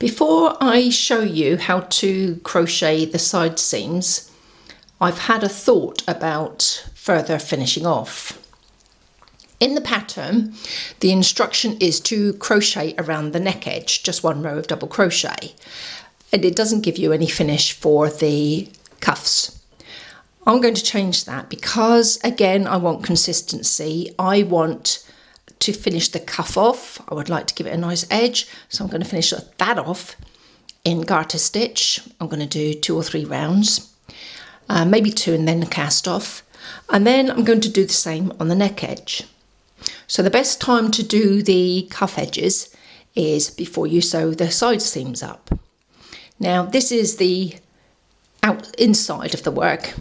Before I show you how to crochet the side seams, I've had a thought about further finishing off. In the pattern, the instruction is to crochet around the neck edge, just one row of double crochet, and it doesn't give you any finish for the cuffs. I'm going to change that because, again, I want consistency. I want to finish the cuff off. I would like to give it a nice edge, so I'm going to finish that off in garter stitch. I'm going to do 2 or 3 rounds, maybe 2, and then the cast off, and then I'm going to do the same on the neck edge. So the best time to do the cuff edges is before you sew the side seams up. Now this is the inside of the work,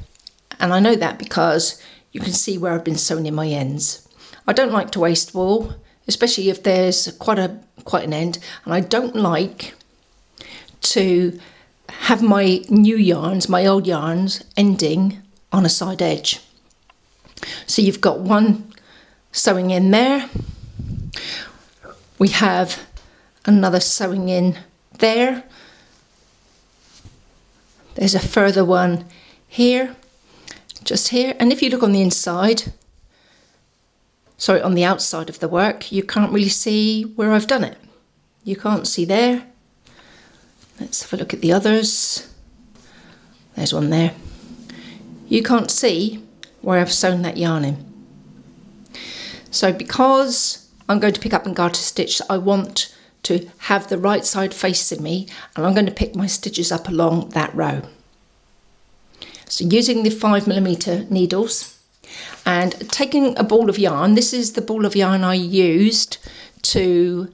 and I know that because you can see where I've been sewing in my ends. I don't like to waste wool, especially if there's quite an end, and I don't like to have my new yarns, my old yarns, ending on a side edge. So you've got one sewing in there, we have another sewing in there, there's a further one here, just here, and if you look on the inside, sorry, on the outside of the work, you can't really see where I've done it. You can't see there. Let's have a look at the others. There's one there. You can't see where I've sewn that yarn in. So because I'm going to pick up and garter stitch, I want to have the right side facing me, and I'm going to pick my stitches up along that row. So using the 5mm needles and taking a ball of yarn, this is the ball of yarn I used to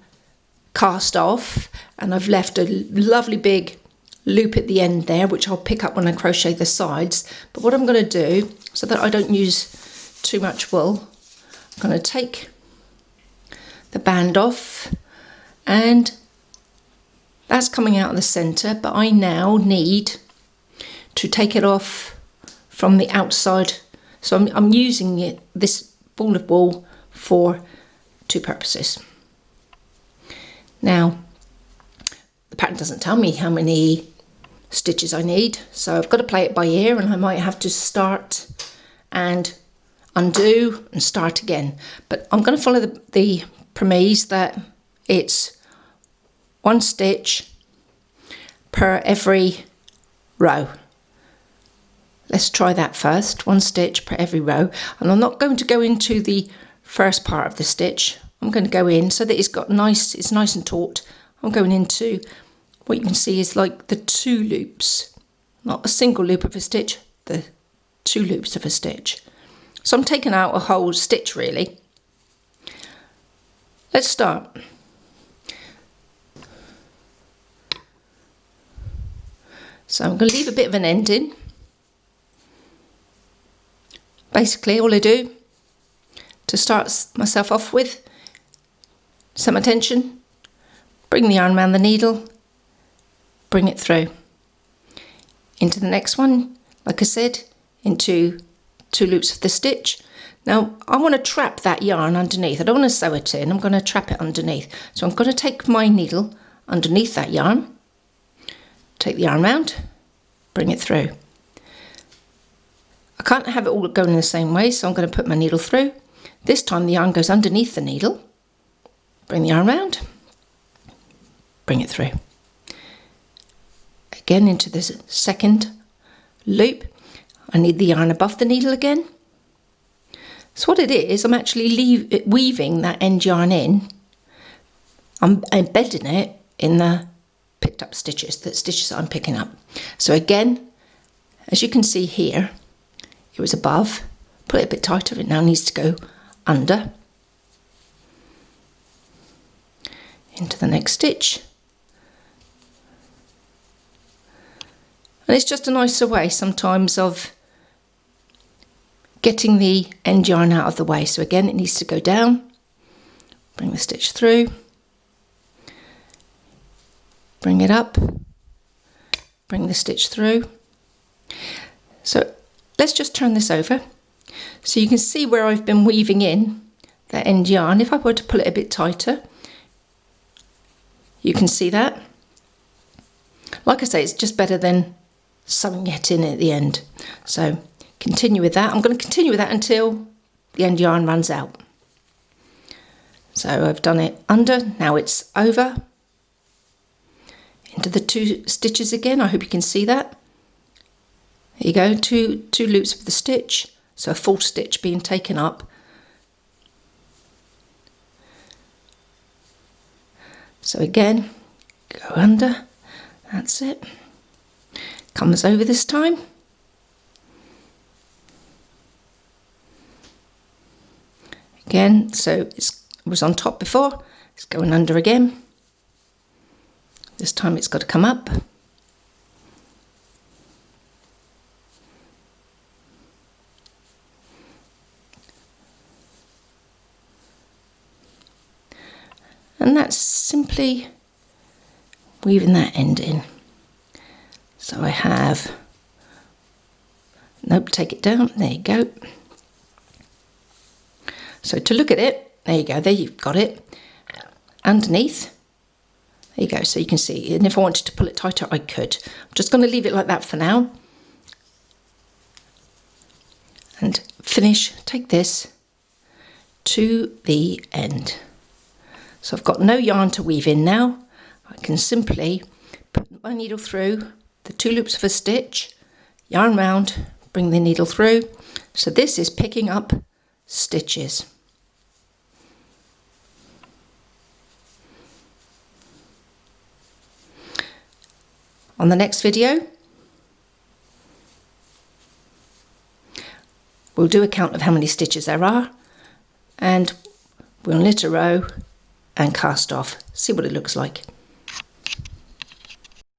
cast off, and I've left a lovely big loop at the end there, which I'll pick up when I crochet the sides. But what I'm going to do, so that I don't use too much wool, I'm going to take the band off, and that's coming out of the centre, but I now need to take it off from the outside. So I'm using this ball of wool for 2 purposes. Now, the pattern doesn't tell me how many stitches I need, so I've got to play it by ear, and I might have to start and undo and start again. But I'm going to follow the premise that it's 1 stitch per every row. Let's try that first. 1 stitch per every row, and I'm not going to go into the first part of the stitch. I'm going to go in so that it's nice and taut. I'm going into what you can see is like the 2 loops, not a single loop of a stitch, the 2 loops of a stitch. So I'm taking out a whole stitch really. Let's start. So I'm going to leave a bit of an ending. Basically all I do to start myself off with, set my tension, bring the yarn around the needle, bring it through. Into the next one, like I said, into 2 loops of the stitch. Now I want to trap that yarn underneath. I don't want to sew it in, I'm going to trap it underneath. So I'm going to take my needle underneath that yarn, take the yarn round, bring it through. I can't have it all going in the same way, so I'm going to put my needle through. This time the yarn goes underneath the needle, bring the yarn round, bring it through. Again into the second loop. I need the yarn above the needle again. So what it is, I'm actually weaving that end yarn in. I'm embedding it in the picked up stitches, the stitches I'm picking up. So again, as you can see here, it was above, put it a bit tighter, it now needs to go under, into the next stitch. And it's just a nicer way sometimes of getting the end yarn out of the way. So again, it needs to go down, bring the stitch through, bring it up, bring the stitch through. So let's just turn this over so you can see where I've been weaving in that end yarn. If I were to pull it a bit tighter, you can see that. Like I say, it's just better than sewing it in at the end. So continue with that. I'm going to continue with that until the end yarn runs out. So I've done it under, now it's over into the 2 stitches again. I hope you can see that. There you go, two loops of the stitch, so a full stitch being taken up. So again, go under, that's it. Comes over this time. Again, so it was on top before, it's going under again. This time it's got to come up. And that's simply weaving that end in. So I have, nope, take it down, there you go. So to look at it, there you go, there you've got it. Underneath, there you go, so you can see, and if I wanted to pull it tighter, I could. I'm just going to leave it like that for now. And finish, take this to the end. So I've got no yarn to weave in now. I can simply put my needle through the 2 loops of a stitch, yarn round, bring the needle through. So this is picking up stitches. On the next video, we'll do a count of how many stitches there are, and we'll knit a row and cast off, see what it looks like.